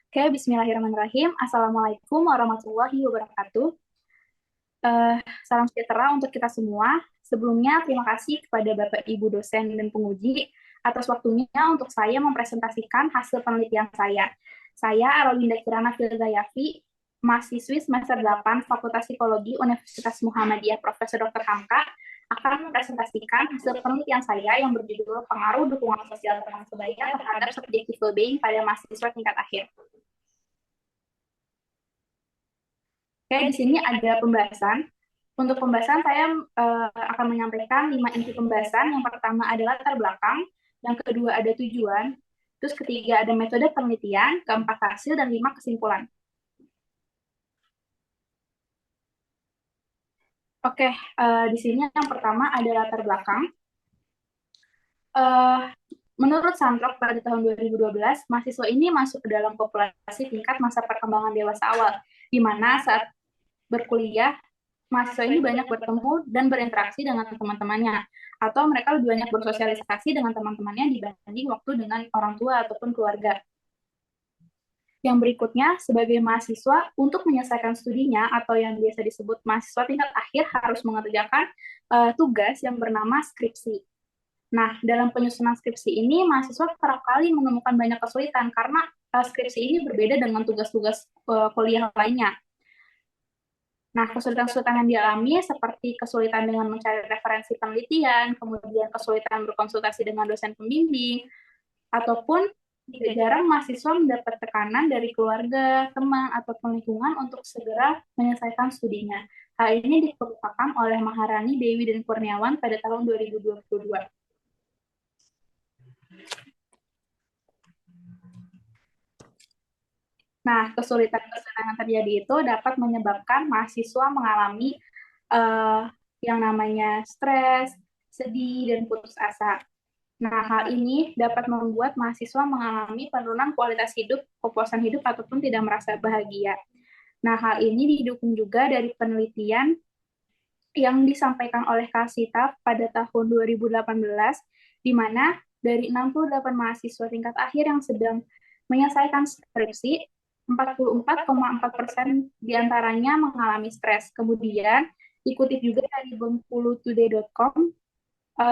Oke, bismillahirrahmanirrahim. Assalamualaikum warahmatullahi wabarakatuh. Eh, Salam sejahtera untuk kita semua. Sebelumnya, terima kasih kepada Bapak Ibu dosen dan penguji atas waktunya untuk saya mempresentasikan hasil penelitian saya. Saya Arwinda Kirana Fildayafi, mahasiswi semester 8 Fakultas Psikologi Universitas Muhammadiyah Profesor Dr. Hamka, akan mempresentasikan hasil penelitian saya yang berjudul Pengaruh Dukungan Sosial Teman Sebaya terhadap Subjective Well-being pada mahasiswa tingkat akhir. Oke, di sini ada pembahasan. Untuk pembahasan saya akan menyampaikan 5 inti pembahasan. Yang pertama adalah latar belakang, yang kedua ada tujuan, terus ketiga ada metode penelitian, keempat hasil, dan 5 kesimpulan. Oke, di sini yang pertama ada latar belakang. Eh, Menurut Santrok pada tahun 2012, mahasiswa ini masuk ke dalam populasi tingkat masa perkembangan dewasa awal, di mana saat berkuliah mahasiswa ini banyak bertemu dan berinteraksi dengan teman-temannya, atau mereka lebih banyak bersosialisasi dengan teman-temannya dibanding waktu dengan orang tua ataupun keluarga. Yang berikutnya, sebagai mahasiswa, untuk menyelesaikan studinya atau yang biasa disebut mahasiswa tingkat akhir harus mengerjakan tugas yang bernama skripsi. Nah, dalam penyusunan skripsi ini, mahasiswa kerap kali menemukan banyak kesulitan karena skripsi ini berbeda dengan tugas-tugas kuliah lainnya. Nah, kesulitan-kesulitan yang dialami seperti kesulitan dengan mencari referensi penelitian, kemudian kesulitan berkonsultasi dengan dosen pembimbing, ataupun tidak jarang mahasiswa mendapat tekanan dari keluarga, teman, ataupun lingkungan untuk segera menyelesaikan studinya. Hal ini dikemukakan oleh Maharani Dewi dan Kurniawan pada tahun 2022. Nah, kesulitan-kesulitan yang terjadi itu dapat menyebabkan mahasiswa mengalami uh, yang namanya stres, sedih, dan putus asa. Nah, hal ini dapat membuat mahasiswa mengalami penurunan kualitas hidup, kepuasan hidup, ataupun tidak merasa bahagia. Nah, hal ini didukung juga dari penelitian yang disampaikan oleh Kalsita pada tahun 2018, di mana dari 68 mahasiswa tingkat akhir yang sedang menyelesaikan skripsi, 44,4% diantaranya mengalami stres. Kemudian, dikutip juga dari bengkulutoday.com,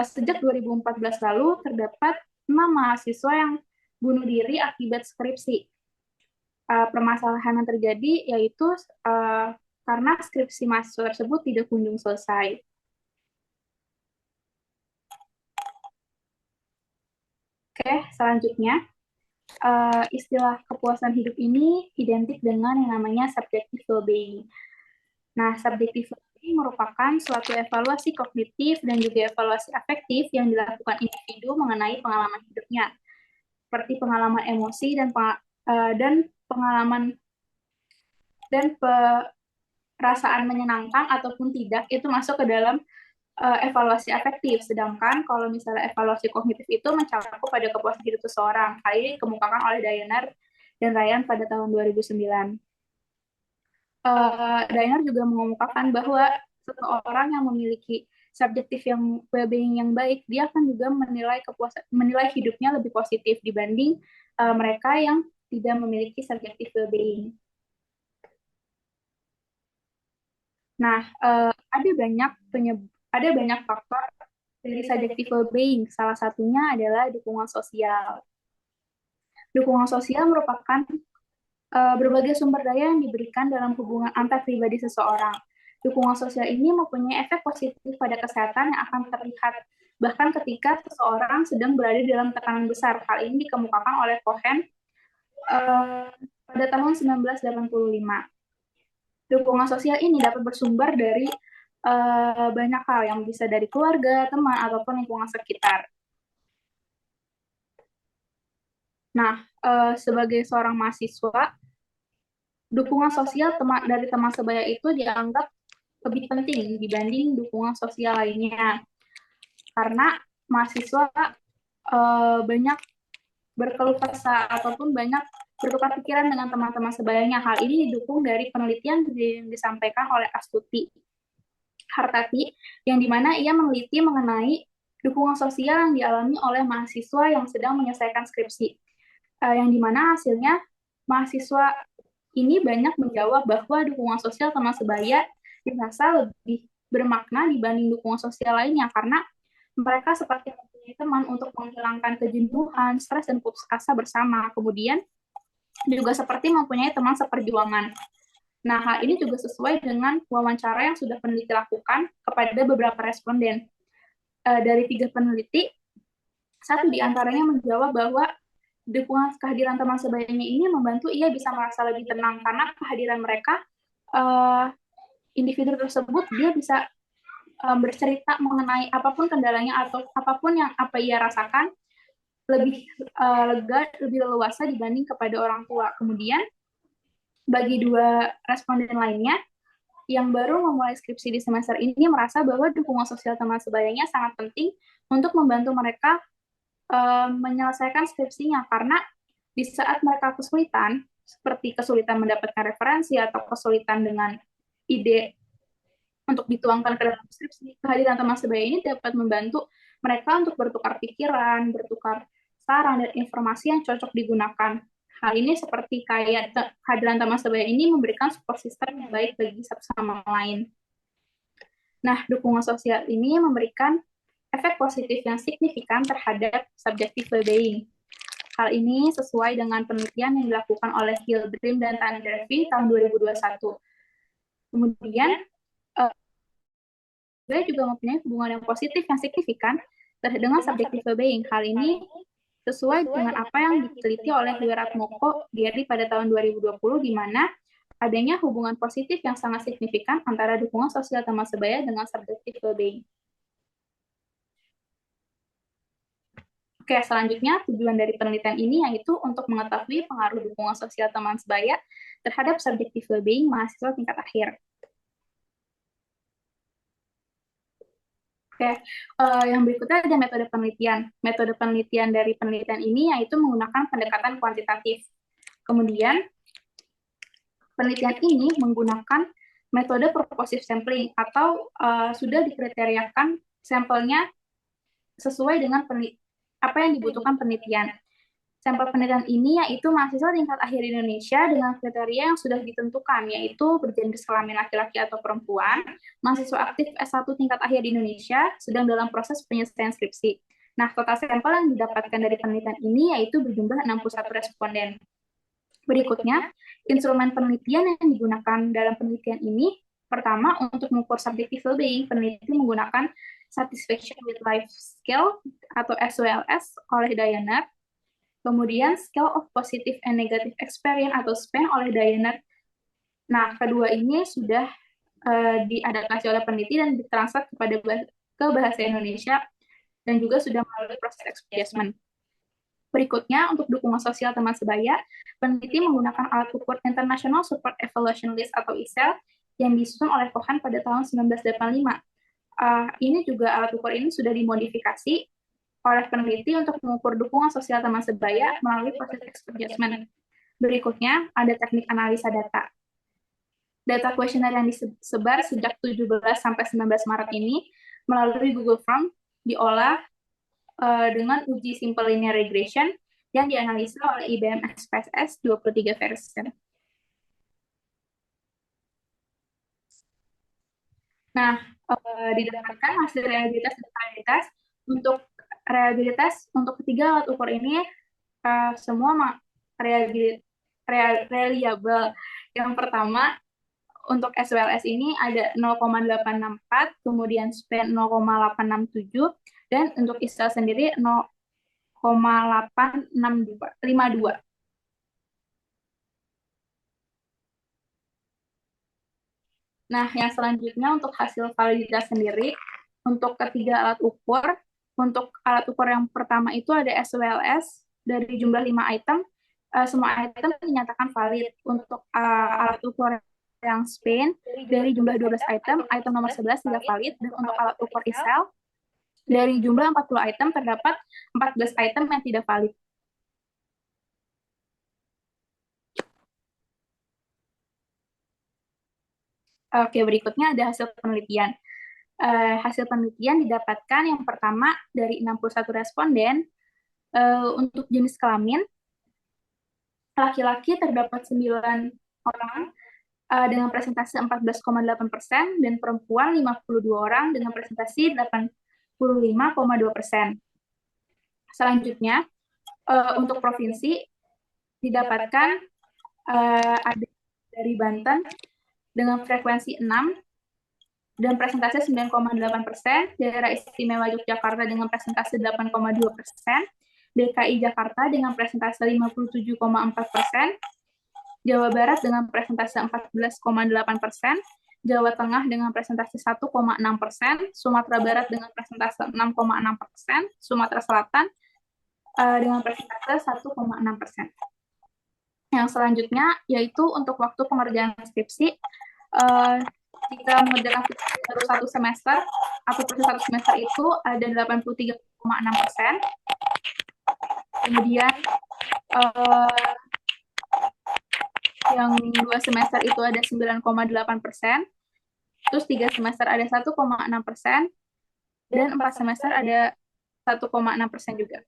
sejak 2014 lalu terdapat 6 mahasiswa yang bunuh diri akibat skripsi. Permasalahan yang terjadi yaitu karena skripsi mahasiswa tersebut tidak kunjung selesai. Oke, selanjutnya istilah kepuasan hidup ini identik dengan yang namanya subjective well-being. Nah, subjective well-being merupakan suatu evaluasi kognitif dan juga evaluasi afektif yang dilakukan individu mengenai pengalaman hidupnya, seperti pengalaman emosi dan pengalaman dan perasaan menyenangkan ataupun tidak itu masuk ke dalam evaluasi afektif. Sedangkan kalau misalnya evaluasi kognitif itu mencakup pada kepuasan hidup seseorang. Hal ini dikemukakan oleh Dayanar dan Ryan pada tahun 2009. Dayanar juga mengemukakan bahwa seseorang yang memiliki subjektif yang well-being yang baik, dia akan juga menilai hidupnya lebih positif dibanding mereka yang tidak memiliki subjektif well-being. Nah, ada banyak faktor dari subjective well-being. Salah satunya adalah dukungan sosial. Dukungan sosial merupakan berbagai sumber daya yang diberikan dalam hubungan antar pribadi seseorang. Dukungan sosial ini mempunyai efek positif pada kesehatan yang akan terlihat bahkan ketika seseorang sedang berada dalam tekanan besar. Hal ini dikemukakan oleh Cohen pada tahun 1985. Dukungan sosial ini dapat bersumber dari banyak hal yang bisa dari keluarga, teman, ataupun lingkungan sekitar. Nah, sebagai seorang mahasiswa, dukungan sosial dari teman sebaya itu dianggap lebih penting dibanding dukungan sosial lainnya. Karena mahasiswa banyak berkeluh kesah ataupun banyak bertukar pikiran dengan teman-teman sebayanya. Hal ini didukung dari penelitian yang disampaikan oleh Astuti Hartati, yang dimana ia meneliti mengenai dukungan sosial yang dialami oleh mahasiswa yang sedang menyelesaikan skripsi. Yang dimana hasilnya mahasiswa ini banyak menjawab bahwa dukungan sosial teman sebaya dirasa lebih bermakna dibanding dukungan sosial lainnya karena mereka seperti mempunyai teman untuk menghilangkan kejenuhan, stres, dan putus asa bersama. Kemudian juga seperti mempunyai teman seperjuangan. Nah, hal ini juga sesuai dengan wawancara yang sudah peneliti lakukan kepada beberapa responden. Dari 3 peneliti, satu di antaranya menjawab bahwa dukungan kehadiran teman sebayanya ini membantu ia bisa merasa lebih tenang karena kehadiran mereka, individu tersebut dia bisa bercerita mengenai apapun kendalanya atau apapun yang apa ia rasakan lebih lega, lebih leluasa dibanding kepada orang tua. Kemudian bagi 2 responden lainnya yang baru memulai skripsi di semester ini merasa bahwa dukungan sosial teman sebayanya sangat penting untuk membantu mereka menyelesaikan skripsinya karena di saat mereka kesulitan, seperti kesulitan mendapatkan referensi atau kesulitan dengan ide untuk dituangkan ke dalam skripsi, kehadiran teman sebaya ini dapat membantu mereka untuk bertukar pikiran, bertukar saran dan informasi yang cocok digunakan. Hal ini seperti kayak kehadiran teman sebaya ini memberikan support system yang baik bagi satu sama lain. Nah, dukungan sosial ini memberikan efek positif yang signifikan terhadap subjective well-being. Hal ini sesuai dengan penelitian yang dilakukan oleh Hildrim dan Tandervi tahun 2021. Kemudian, dia juga mempunyai hubungan yang positif yang signifikan dengan subjective well-being. Hal ini sesuai dengan apa yang diteliti oleh Wiratmoko Gary pada tahun 2020, di mana adanya hubungan positif yang sangat signifikan antara dukungan sosial teman sebaya dengan subjective well-being. Oke, selanjutnya tujuan dari penelitian ini yaitu untuk mengetahui pengaruh dukungan sosial teman sebaya terhadap subjective well-being mahasiswa tingkat akhir. Oke, yang berikutnya ada metode penelitian. Metode penelitian dari penelitian ini yaitu menggunakan pendekatan kuantitatif. Kemudian, penelitian ini menggunakan metode purposive sampling atau sudah dikriteriakan sampelnya sesuai dengan apa yang dibutuhkan penelitian. Sampel penelitian ini yaitu mahasiswa tingkat akhir Indonesia dengan kriteria yang sudah ditentukan, yaitu berjenis kelamin laki-laki atau perempuan, mahasiswa aktif S1 tingkat akhir di Indonesia, sedang dalam proses penyelesaian skripsi. Nah, total sampel yang didapatkan dari penelitian ini yaitu berjumlah 61 responden. Berikutnya, instrumen penelitian yang digunakan dalam penelitian ini, pertama, untuk mengukur subjective well-being, peneliti menggunakan Satisfaction with Life Scale atau SWLS oleh Dayaner. Kemudian Scale of Positive and Negative Experience atau SPAN oleh Dayaner. Nah, kedua ini sudah diadaptasi oleh peneliti dan ditranslate ke bahasa Indonesia dan juga sudah melalui proses adjustment. Berikutnya, untuk dukungan sosial teman sebaya, peneliti menggunakan alat ukur International Support Evaluation List atau ISEL yang disusun oleh Cohen pada tahun 1985. Ini juga alat ukur ini sudah dimodifikasi oleh peneliti untuk mengukur dukungan sosial teman sebaya melalui proses adjustment. Berikutnya, ada teknik analisa data. Data kuesioner yang disebar sejak 17 sampai 19 Maret ini melalui Google Form diolah dengan uji simple linear regression yang dianalisa oleh IBM SPSS 23 versi. Nah, didapatkan hasil reliabilitas dan validitas untuk ketiga alat ukur ini semua reliable. Yang pertama, untuk SWLS ini ada 0,864, kemudian SPAN 0,867, dan untuk ISEL sendiri 0,852. Nah, yang selanjutnya untuk hasil validitas sendiri, untuk ketiga alat ukur, untuk alat ukur yang pertama itu ada SWLS dari jumlah 5 item, semua item dinyatakan valid. Untuk alat ukur yang SPAN dari jumlah 12 item nomor 11 tidak valid, dan untuk alat ukur ISEL dari jumlah 40 item terdapat 14 item yang tidak valid. Oke, berikutnya ada hasil penelitian. Hasil penelitian didapatkan yang pertama dari 61 responden untuk jenis kelamin laki-laki terdapat 9 orang dengan presentasi 14,8% dan perempuan 52 orang dengan presentasi 85,2%. Selanjutnya, untuk provinsi didapatkan ada dari Banten dengan frekuensi 6 dan presentasi 9,8%, daerah istimewa Yogyakarta dengan presentasi 8,2%, DKI Jakarta dengan presentasi 57,4%, Jawa Barat dengan presentasi 14,8%, Jawa Tengah dengan presentasi 1,6%, Sumatera Barat dengan presentasi 6,6%, Sumatera Selatan dengan presentasi 1,6%. Yang selanjutnya yaitu untuk waktu pengerjaan skripsi, jika mengerjakan skripsi baru 1 semester atau proses 1 semester itu ada 83,6%. Kemudian yang 2 semester itu ada 9,8%, terus 3 semester ada 1,6%, dan 4 semester ada 1,6% juga.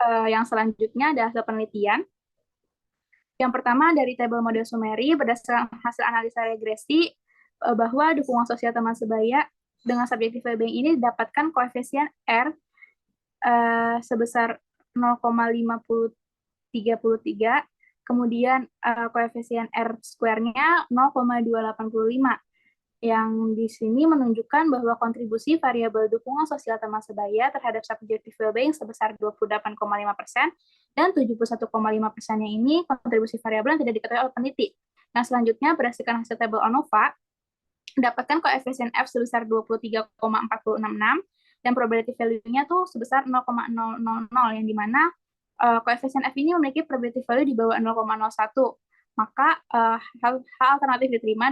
Yang selanjutnya ada hasil penelitian. Yang pertama dari tabel model Summary berdasarkan hasil analisa regresi bahwa dukungan sosial teman sebaya dengan subjective well-being ini didapatkan koefisien R sebesar 0,5033, kemudian koefisien R square-nya 0,285. Yang di sini menunjukkan bahwa kontribusi variabel dukungan sosial teman sebaya terhadap subjective well-being sebesar 28,5% dan 71,5%-nya ini kontribusi variabel yang tidak diketahui oleh peneliti. Nah, selanjutnya berdasarkan hasil tabel ANOVA, mendapatkan koefisien F sebesar 23,4066 dan probability value-nya tuh sebesar 0,000, yang dimana koefisien F ini memiliki probability value di bawah 0,01. Maka hal alternatif diterima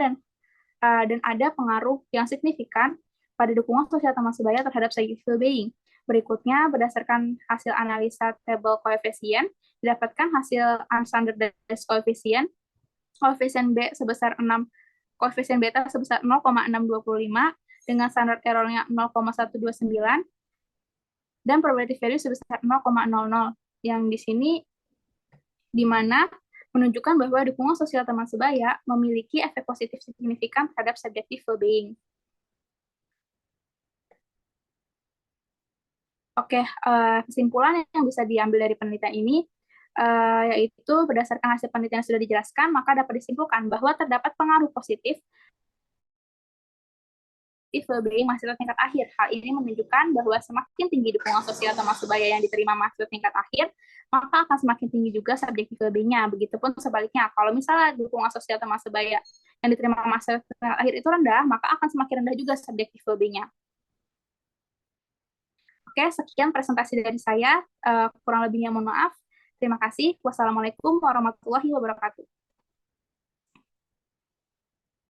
dan ada pengaruh yang signifikan pada dukungan sosial teman sebaya terhadap subjective well-being. Berikutnya, berdasarkan hasil analisa tabel koefisien, didapatkan hasil unstandardized koefisien, koefisien B sebesar 6, koefisien beta sebesar 0,625 dengan standard error-nya 0,129 dan probability value sebesar 0,00, yang di sini di mana menunjukkan bahwa dukungan sosial teman sebaya memiliki efek positif signifikan terhadap subjective well-being. Oke, kesimpulan yang bisa diambil dari penelitian ini yaitu berdasarkan hasil penelitian yang sudah dijelaskan, maka dapat disimpulkan bahwa terdapat pengaruh positif well-being mahasiswa tingkat akhir. Hal ini menunjukkan bahwa semakin tinggi dukungan sosial teman sebaya yang diterima mahasiswa tingkat akhir, maka akan semakin tinggi juga subjektif well-being-nya. Begitupun sebaliknya, kalau misalnya dukungan sosial teman sebaya yang diterima mahasiswa tingkat akhir itu rendah, maka akan semakin rendah juga subjektif well-being-nya. Oke, sekian presentasi dari saya. Kurang lebihnya mohon maaf. Terima kasih. Wassalamualaikum warahmatullahi wabarakatuh.